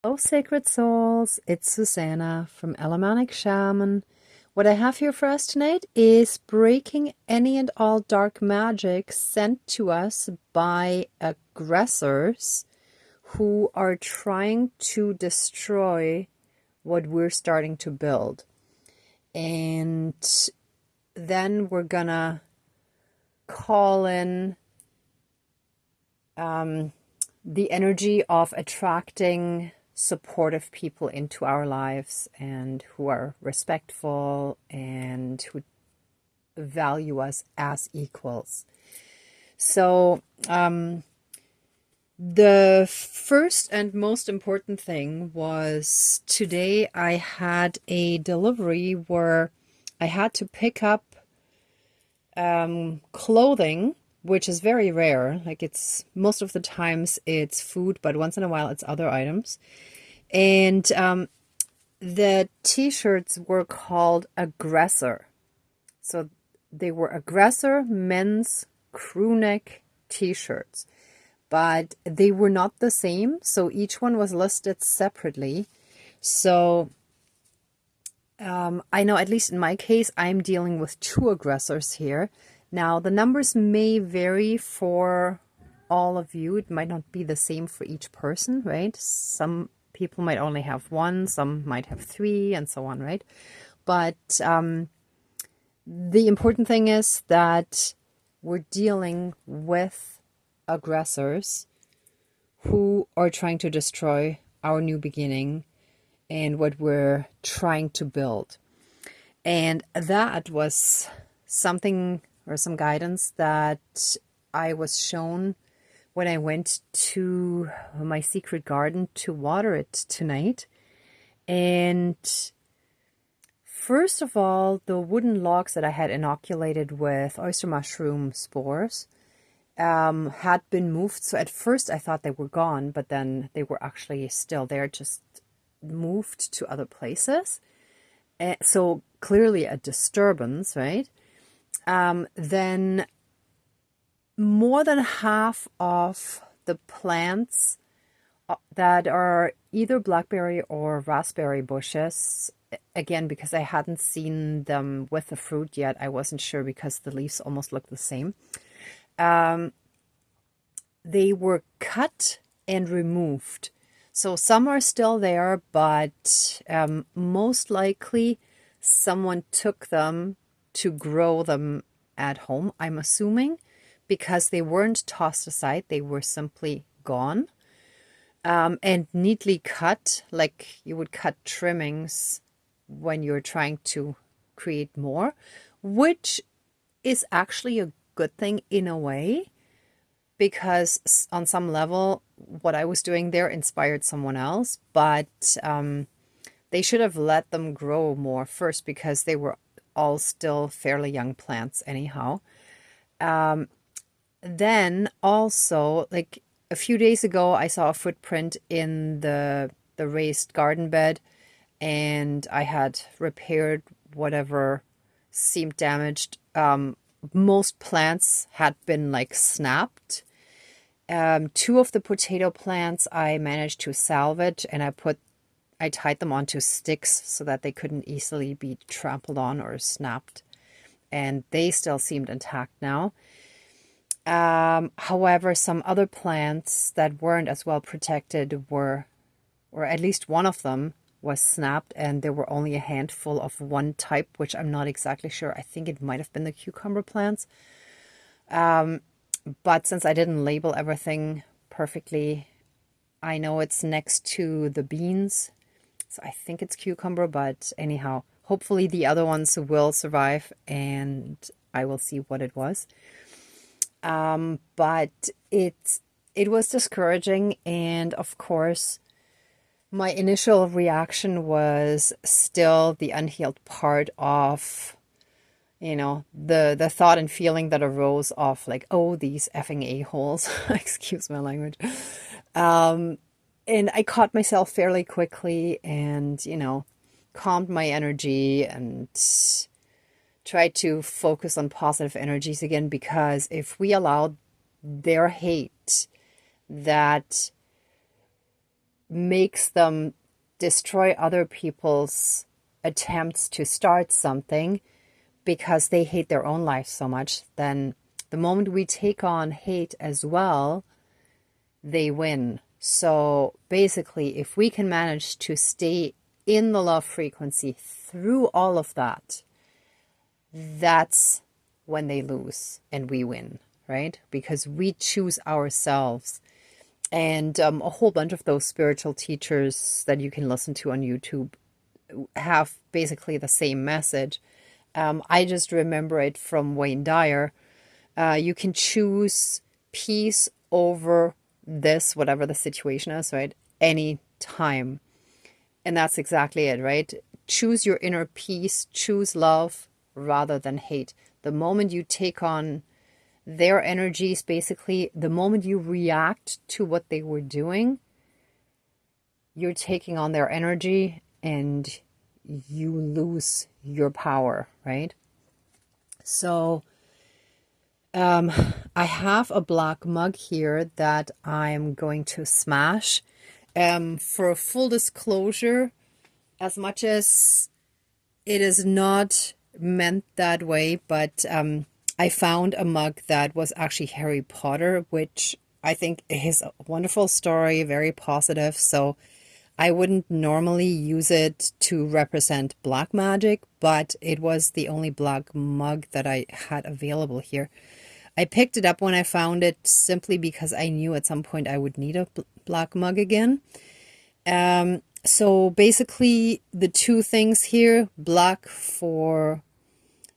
Oh, sacred souls, it's Susanna from Alamanic Shaman. What I have here for us tonight is breaking any and all dark magic sent to us by aggressors who are trying to destroy what we're starting to build. And then we're gonna call in the energy of attracting supportive people into our lives and who are respectful and who value us as equals. So the first and most important thing was today I had a delivery where I had to pick up clothing, which is very rare. Like, it's most of the times it's food, but once in a while it's other items. And the t-shirts were called Aggressor. So they were Aggressor men's crew neck t-shirts, but they were not the same. So each one was listed separately. So I know, at least in my case, I'm dealing with two aggressors here. Now, the numbers may vary for all of you. It might not be the same for each person, right? Some people might only have one, some might have three, and so on, right? But the important thing is that we're dealing with aggressors who are trying to destroy our new beginning and what we're trying to build. And that was something, or some guidance, that I was shown when I went to my secret garden to water it tonight. And first of all, the wooden logs that I had inoculated with oyster mushroom spores had been moved. So at first I thought they were gone, but then they were actually still there, just moved to other places. So clearly a disturbance, right? Then more than half of the plants that are either blackberry or raspberry bushes, again, because I hadn't seen them with the fruit yet, I wasn't sure because the leaves almost look the same. They were cut and removed. So some are still there, but most likely someone took them to grow them at home, I'm assuming, because they weren't tossed aside. They were simply gone and neatly cut, like you would cut trimmings when you're trying to create more, which is actually a good thing in a way, because on some level, what I was doing there inspired someone else, but they should have let them grow more first, because they were all still fairly young plants anyhow. Then also, like a few days ago, I saw a footprint in the raised garden bed, and I had repaired whatever seemed damaged. Most plants had been like snapped. Two of the potato plants I managed to salvage, and I tied them onto sticks so that they couldn't easily be trampled on or snapped. And they still seemed intact now. However, some other plants that weren't as well protected or at least one of them was snapped, and there were only a handful of one type, which I'm not exactly sure. I think it might have been the cucumber plants. But since I didn't label everything perfectly, I know it's next to the beans. So I think it's cucumber, but anyhow, hopefully the other ones will survive, and I will see what it was. But it was discouraging, and of course, my initial reaction was still the unhealed part of, the thought and feeling that arose of like, oh, these effing a-holes, excuse my language. And I caught myself fairly quickly and, calmed my energy and tried to focus on positive energies again, because if we allow their hate, that makes them destroy other people's attempts to start something because they hate their own life so much, then the moment we take on hate as well, they win. So basically, if we can manage to stay in the love frequency through all of that, that's when they lose and we win, right? Because we choose ourselves. And a whole bunch of those spiritual teachers that you can listen to on YouTube have basically the same message. I just remember it from Wayne Dyer. You can choose peace over this, whatever the situation is, right? Any time. And that's exactly it, right? Choose your inner peace, choose love rather than hate. The moment you take on their energies, basically, the moment you react to what they were doing, you're taking on their energy and you lose your power, right? So I have a black mug here that I'm going to smash. For full disclosure, as much as it is not meant that way, but I found a mug that was actually Harry Potter, which I think is a wonderful story, very positive. So I wouldn't normally use it to represent black magic, but it was the only black mug that I had available here. I picked it up when I found it simply because I knew at some point I would need a black mug again. So basically the two things here, black for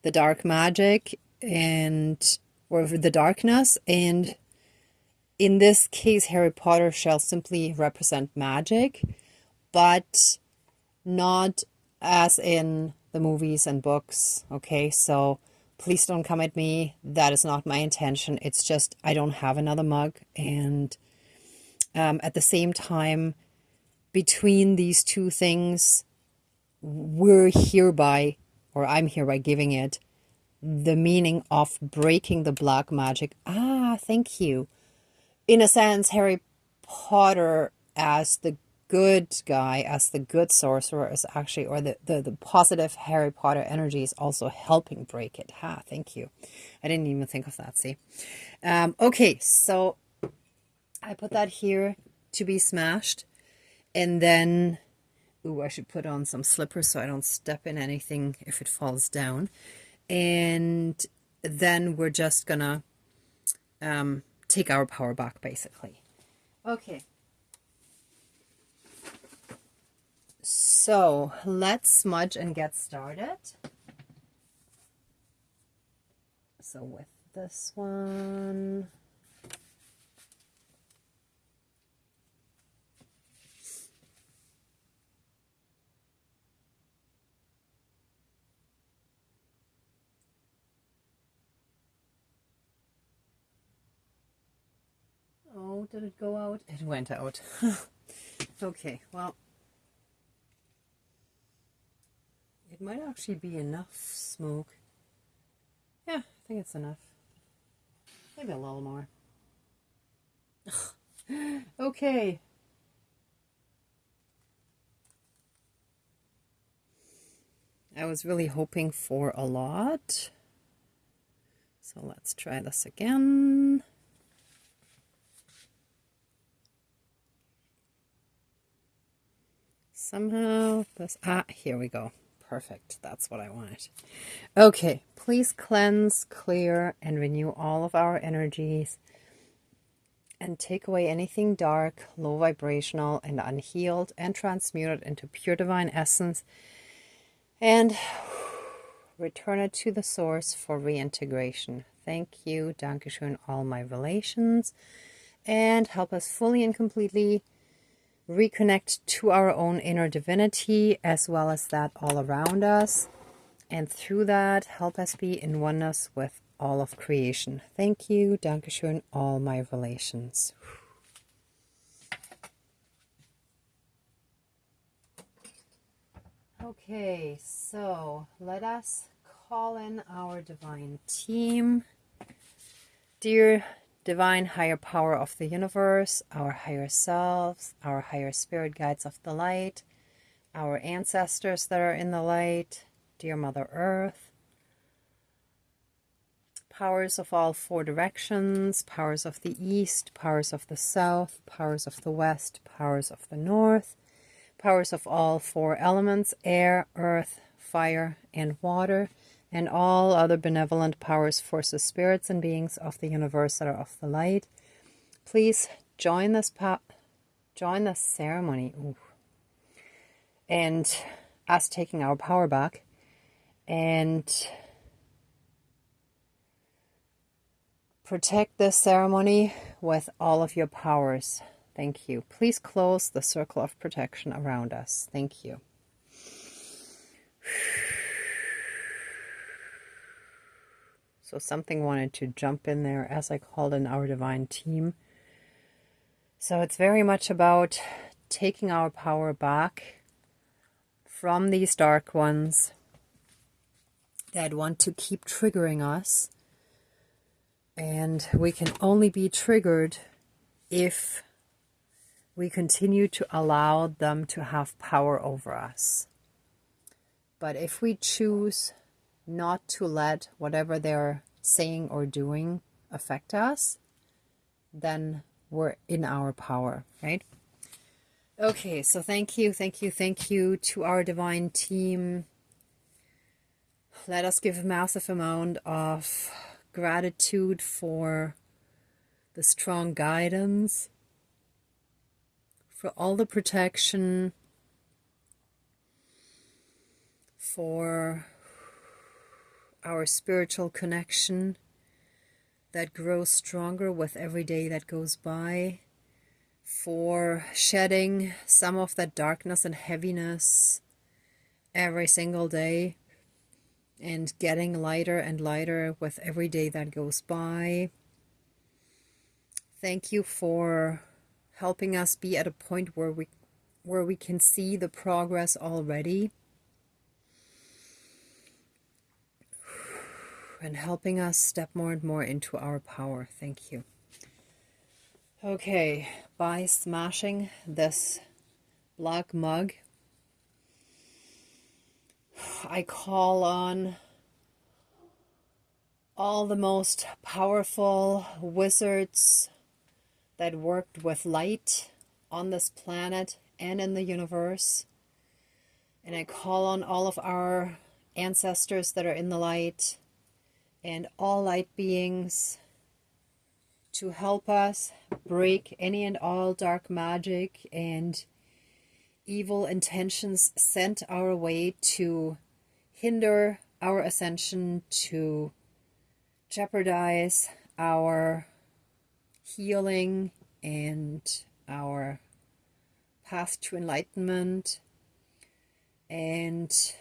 the dark magic or the darkness, and in this case Harry Potter shall simply represent magic, but not as in the movies and books. Okay, so please don't come at me. That is not my intention. It's just I don't have another mug. And at the same time, between these two things, I'm hereby giving it the meaning of breaking the black magic. Thank you. In a sense, Harry Potter as the good guy, as the good sorcerer, is actually, or the positive Harry Potter energy is also helping break it. Thank you. I didn't even think of that, see. Okay, so I put that here to be smashed. And then, I should put on some slippers so I don't step in anything if it falls down. And then we're just gonna take our power back, basically. Okay. So let's smudge and get started. So with this one, oh, did it go out? It went out. Okay, well, it might actually be enough smoke. Yeah, I think it's enough. Maybe a little more. Okay. I was really hoping for a lot. So let's try this again. Somehow this, here we go. Perfect. That's what I wanted. Okay, please cleanse, clear, and renew all of our energies. And take away anything dark, low vibrational, and unhealed, and transmute it into pure divine essence. And return it to the source for reintegration. Thank you, Dankeschön, all my relations. And help us fully and completely reconnect to our own inner divinity, as well as that all around us. And through that, help us be in oneness with all of creation. Thank you, Dankeschön, all my relations. Okay, so let us call in our divine team. Dear divine higher power of the universe, our higher selves, our higher spirit guides of the light, our ancestors that are in the light, dear Mother Earth, powers of all four directions, powers of the east, powers of the south, powers of the west, powers of the north, powers of all four elements, air, earth, fire, and water, and all other benevolent powers, forces, spirits, and beings of the universe that are of the light. Please join this ceremony. Ooh. And us taking our power back and protect this ceremony with all of your powers. Thank you. Please close the circle of protection around us. Thank you. So something wanted to jump in there as I called in our divine team. So it's very much about taking our power back from these dark ones that want to keep triggering us. And we can only be triggered if we continue to allow them to have power over us. But if we choose not to let whatever they're saying or doing affect us, then we're in our power, right? Okay, so thank you to our divine team. Let us give a massive amount of gratitude for the strong guidance, for all the protection, for our spiritual connection that grows stronger with every day that goes by, for shedding some of that darkness and heaviness every single day and getting lighter and lighter with every day that goes by. Thank you for helping us be at a point where we can see the progress already, and helping us step more and more into our power. Thank you. Okay, by smashing this black mug, I call on all the most powerful wizards that worked with light on this planet and in the universe. And I call on all of our ancestors that are in the light and all light beings to help us break any and all dark magic and evil intentions sent our way to hinder our ascension, to jeopardize our healing and our path to enlightenment, and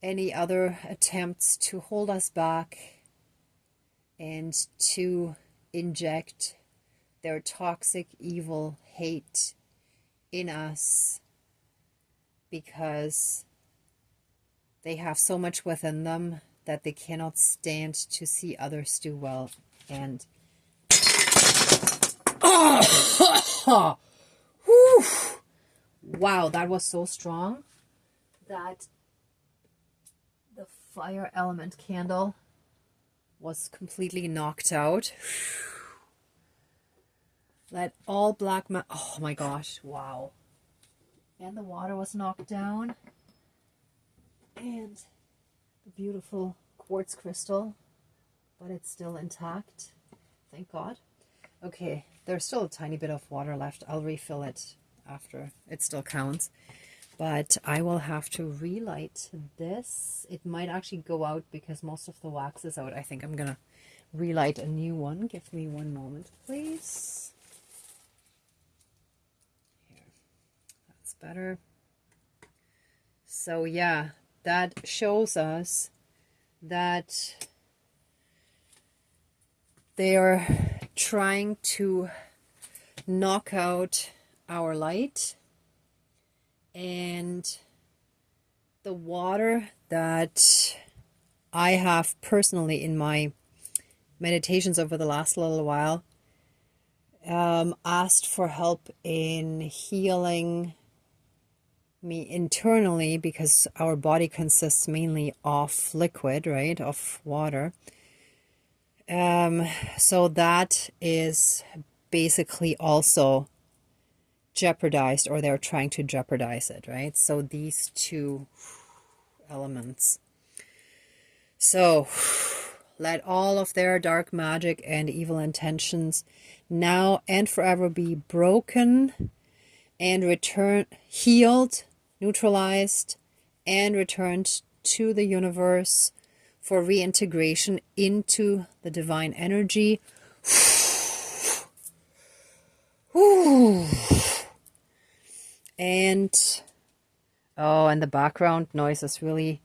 any other attempts to hold us back and to inject their toxic, evil hate in us, because they have so much within them that they cannot stand to see others do well. And oh, wow, that was so strong that the fire element candle was completely knocked out. Let all black oh my gosh, wow. And the water was knocked down. And the beautiful quartz crystal, but it's still intact. Thank God. Okay, there's still a tiny bit of water left. I'll refill it after. It still counts. But I will have to relight this. It might actually go out because most of the wax is out. I think I'm going to relight a new one. Give me one moment, please. Here. That's better. So yeah, that shows us that they are trying to knock out our light, and the water that I have personally in my meditations over the last little while, asked for help in healing me internally, because our body consists mainly of liquid, right, of water. So that is basically also jeopardized, or they're trying to jeopardize it, right? So these two elements. So let all of their dark magic and evil intentions now and forever be broken and healed, neutralized, and returned to the universe for reintegration into the divine energy. And the background noise is really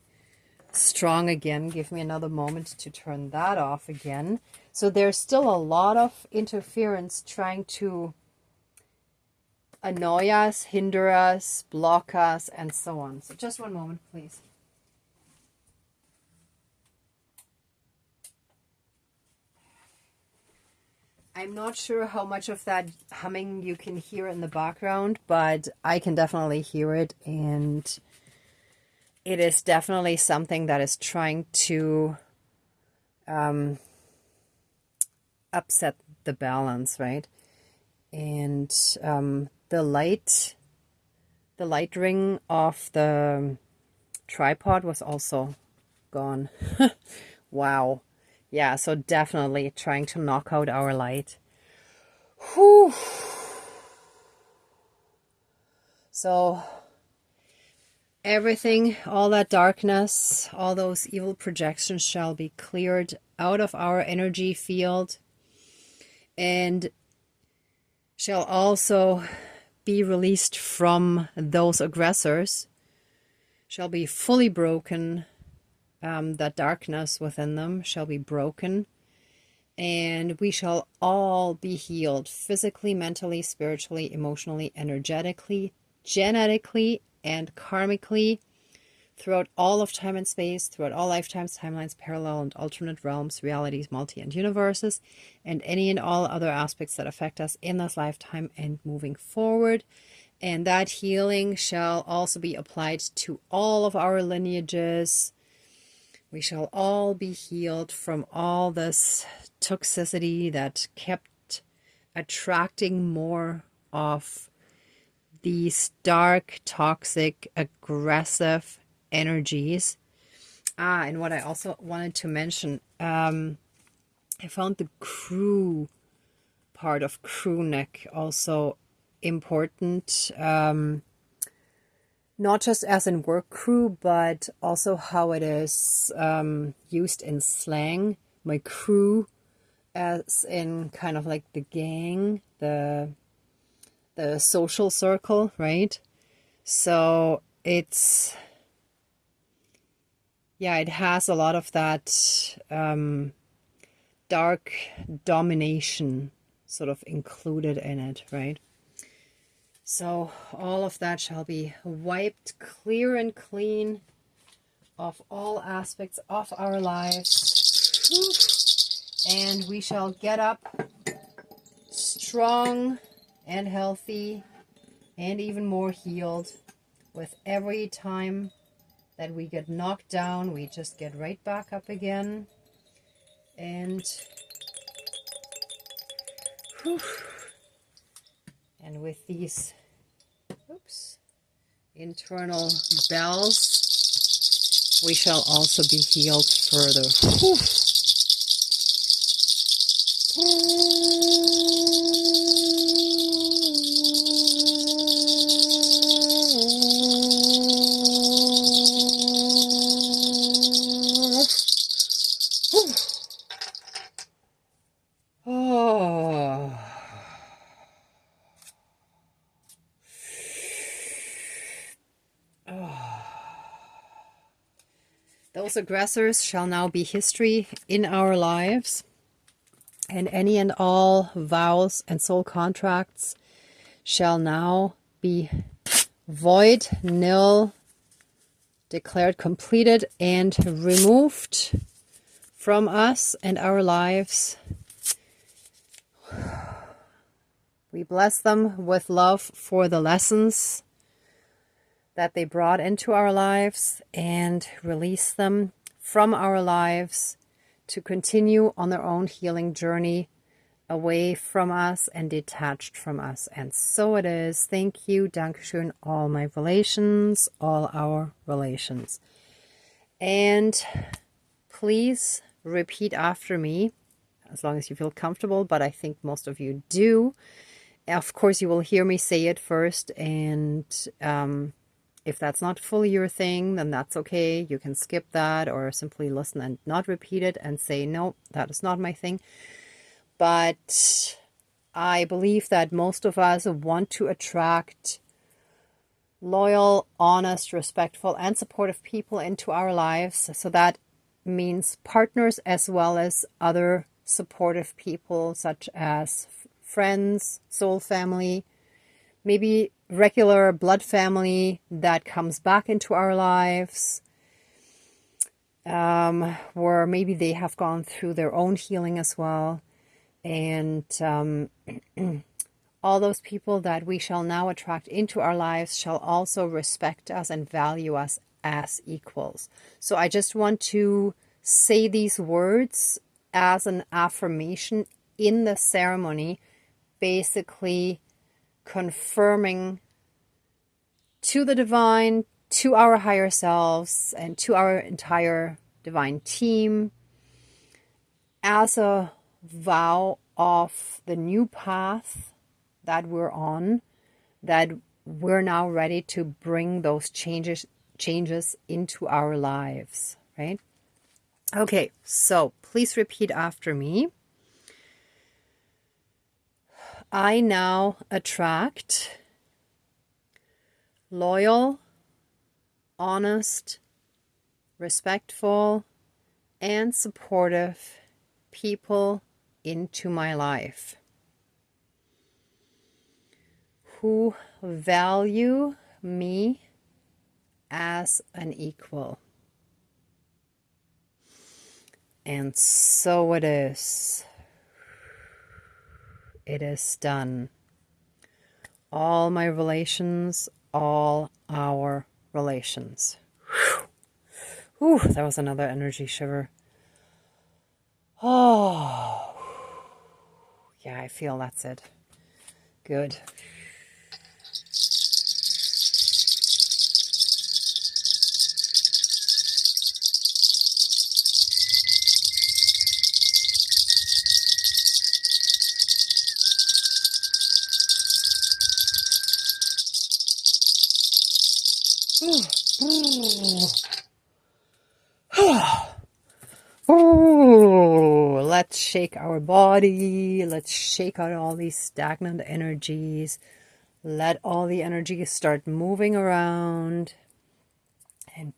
strong again. Give me another moment to turn that off again. So there's still a lot of interference trying to annoy us, hinder us, block us, and so on. So just one moment, please. I'm not sure how much of that humming you can hear in the background, but I can definitely hear it, and it is definitely something that is trying to upset the balance, right? And the light ring of the tripod was also gone. Wow. Yeah, so definitely trying to knock out our light. Whew. So everything, all that darkness, all those evil projections shall be cleared out of our energy field, and shall also be released from those aggressors, shall be fully broken. That darkness within them shall be broken, and we shall all be healed physically, mentally, spiritually, emotionally, energetically, genetically, and karmically throughout all of time and space, throughout all lifetimes, timelines, parallel and alternate realms, realities, multi and universes, and any and all other aspects that affect us in this lifetime and moving forward. And that healing shall also be applied to all of our lineages. We shall all be healed from all this toxicity that kept attracting more of these dark, toxic, aggressive energies. And what I also wanted to mention, I found the crew part of crew neck also important. Not just as in work crew, but also how it is used in slang. My crew, as in kind of like the gang, the social circle, right? So it's, yeah, it has a lot of that dark domination sort of included in it, right? So all of that shall be wiped clear and clean of all aspects of our lives. And we shall get up strong and healthy and even more healed. With every time that we get knocked down, we just get right back up again. And with these internal bells, we shall also be healed further. Those aggressors shall now be history in our lives, and any and all vows and soul contracts shall now be void, nil, declared completed, and removed from us and our lives. We bless them with love for the lessons that they brought into our lives and release them from our lives to continue on their own healing journey away from us and detached from us. And so it is. Thank you. Dankeschön. All my relations, all our relations. And please repeat after me, as long as you feel comfortable, but I think most of you do. Of course, you will hear me say it first, and if that's not fully your thing, then that's okay. You can skip that or simply listen and not repeat it and say, no, that is not my thing. But I believe that most of us want to attract loyal, honest, respectful, and supportive people into our lives. So that means partners as well as other supportive people, such as friends, soul family, maybe regular blood family that comes back into our lives, where maybe they have gone through their own healing as well. And all those people that we shall now attract into our lives shall also respect us and value us as equals. So I just want to say these words as an affirmation in the ceremony, basically confirming to the divine, to our higher selves, and to our entire divine team as a vow of the new path that we're on, that we're now ready to bring those changes into our lives, right? Okay, so please repeat after me. I now attract loyal, honest, respectful, and supportive people into my life who value me as an equal. And so it is. It is done. All my relations, all our relations. Whew, that was another energy shiver. Oh, yeah, I feel that's it. Good. Oh, let's shake our body. Let's shake out all these stagnant energies. Let all the energies start moving around and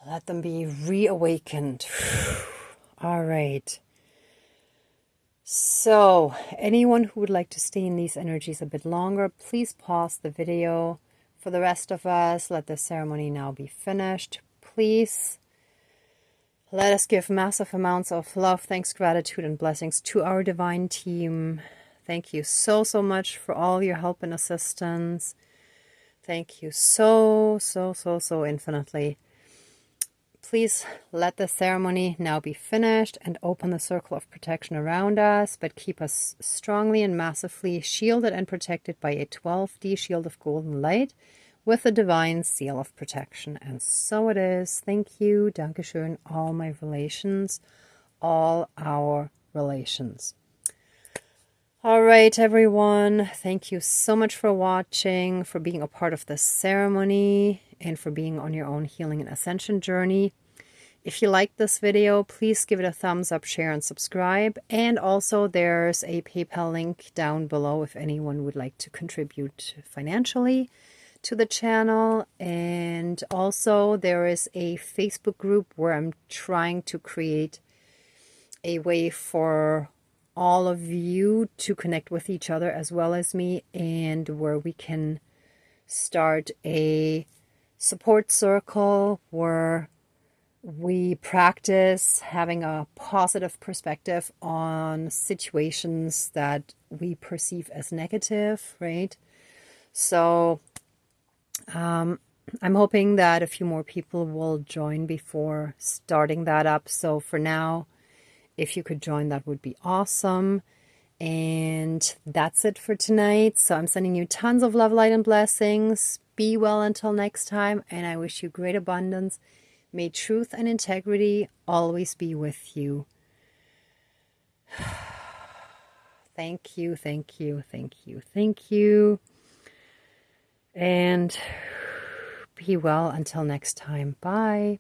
let them be reawakened. All right. So, anyone who would like to stay in these energies a bit longer, please pause the video. For the rest of us, let the ceremony now be finished. Please let us give massive amounts of love, thanks, gratitude, and blessings to our divine team. Thank you so much for all your help and assistance. Thank you so infinitely. Please let the ceremony now be finished and open the circle of protection around us, but keep us strongly and massively shielded and protected by a 12D shield of golden light with a divine seal of protection. And so it is. Thank you. Dankeschön. All my relations, all our relations. All right, everyone. Thank you so much for watching, for being a part of this ceremony, and for being on your own healing and ascension journey. If you liked this video, please give it a thumbs up, share, and subscribe. And also there's a PayPal link down below if anyone would like to contribute financially to the channel. And also there is a Facebook group where I'm trying to create a way for all of you to connect with each other as well as me, and where we can start a support circle where we practice having a positive perspective on situations that we perceive as negative, right? So I'm hoping that a few more people will join before starting that up. So for now, if you could join, that would be awesome. And that's it for tonight. So I'm sending you tons of love, light, and blessings. Be well until next time. And I wish you great abundance. May truth and integrity always be with you. Thank you, thank you, thank you, thank you. And be well until next time. Bye.